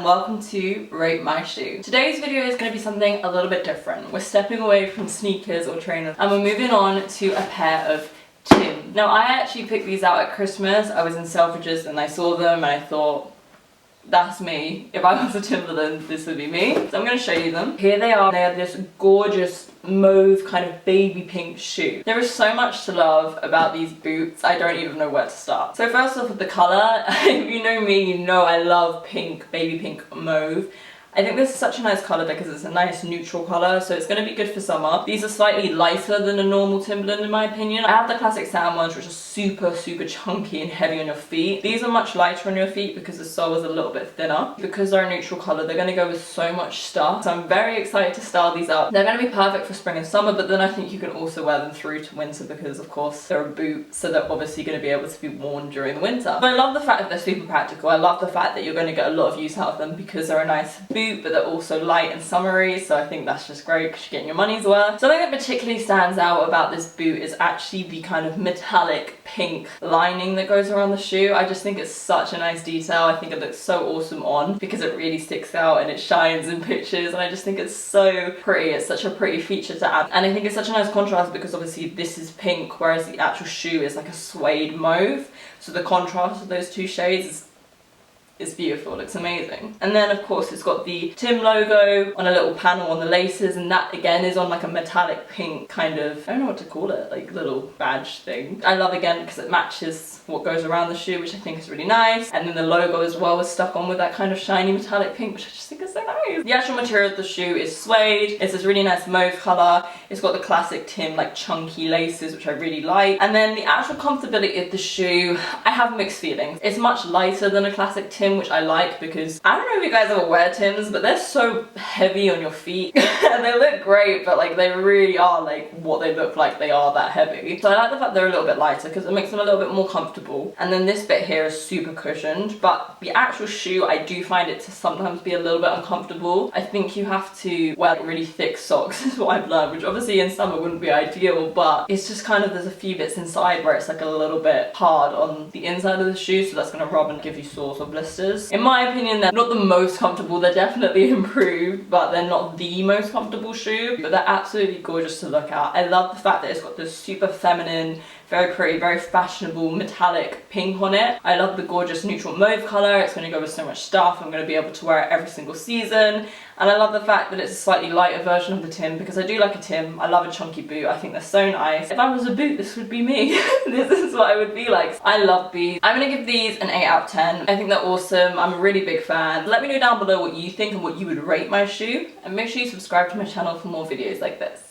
and welcome to Rate My Shoe. Today's video is going to be something a little bit different. We're stepping away from sneakers or trainers and we're moving on to a pair of Tim. Now I actually picked these out at Christmas. I was in Selfridges and I saw them and I thought, that's me. If I was a Timberland, this would be me. So I'm going to show you them. Here they are. They are this gorgeous mauve kind of baby pink shoe. There is so much to love about these boots. I don't even know where to start. So first off with the colour. If you know me, you know I love pink, baby pink mauve. I think this is such a nice colour because it's a nice neutral colour, so it's going to be good for summer. These are slightly lighter than a normal Timberland in my opinion. I have the classic sand ones which are super chunky and heavy on your feet. These are much lighter on your feet because the sole is a little bit thinner. Because they're a neutral colour, they're going to go with so much stuff. So I'm very excited to style these up. They're going to be perfect for spring and summer, but then I think you can also wear them through to winter because of course they're a boot, so they're obviously going to be able to be worn during the winter. But I love the fact that they're super practical. I love the fact that you're going to get a lot of use out of them because they're a nice boot, but they're also light and summery, so I think that's just great because you're getting your money's worth. Something that particularly stands out about this boot is actually the kind of metallic pink lining that goes around the shoe. I just think it's such a nice detail. I think it looks so awesome on because it really sticks out and it shines in pictures, and I just think it's so pretty. It's such a pretty feature to add, and I think it's such a nice contrast because obviously this is pink whereas the actual shoe is like a suede mauve, so the contrast of those two shades is beautiful. It looks amazing. And then of course it's got the Tim logo on a little panel on the laces, and that again is on like a metallic pink kind of, I don't know what to call it, like little badge thing. I love again because it matches what goes around the shoe, which I think is really nice. And then the logo as well is stuck on with that kind of shiny metallic pink, which I just think is so nice. The actual material of the shoe is suede. It's this really nice mauve colour. It's got the classic Tim like chunky laces, which I really like. And then the actual comfortability of the shoe, I have mixed feelings. It's much lighter than a classic Tim, which I like because I don't know if you guys ever wear Tims, but they're so heavy on your feet and they look great, but like they really are like what they look like, they are that heavy. So I like the fact they're a little bit lighter because it makes them a little bit more comfortable. And then this bit here is super cushioned, but the actual shoe I do find it to sometimes be a little bit uncomfortable. I think you have to wear really thick socks is what I've learned, which obviously in summer wouldn't be ideal, but it's just kind of, there's a few bits inside where it's like a little bit hard on the inside of the shoe, so that's going to rub and give you sores or blisters. In my opinion, they're not the most comfortable. They're definitely improved, but they're not the most comfortable shoe, but they're absolutely gorgeous to look at. I love the fact that it's got this super feminine, very pretty, very fashionable metallic pink on it. I love the gorgeous neutral mauve colour. It's going to go with so much stuff. I'm going to be able to wear it every single season. And I love the fact that it's a slightly lighter version of the Tim because I do like a Tim. I love a chunky boot. I think they're so nice. If I was a boot, this would be me. This is what I would be like. I love these. I'm going to give these an 8 out of 10. I think they're awesome. I'm a really big fan. Let me know down below what you think and what you would rate my shoe. And make sure you subscribe to my channel for more videos like this.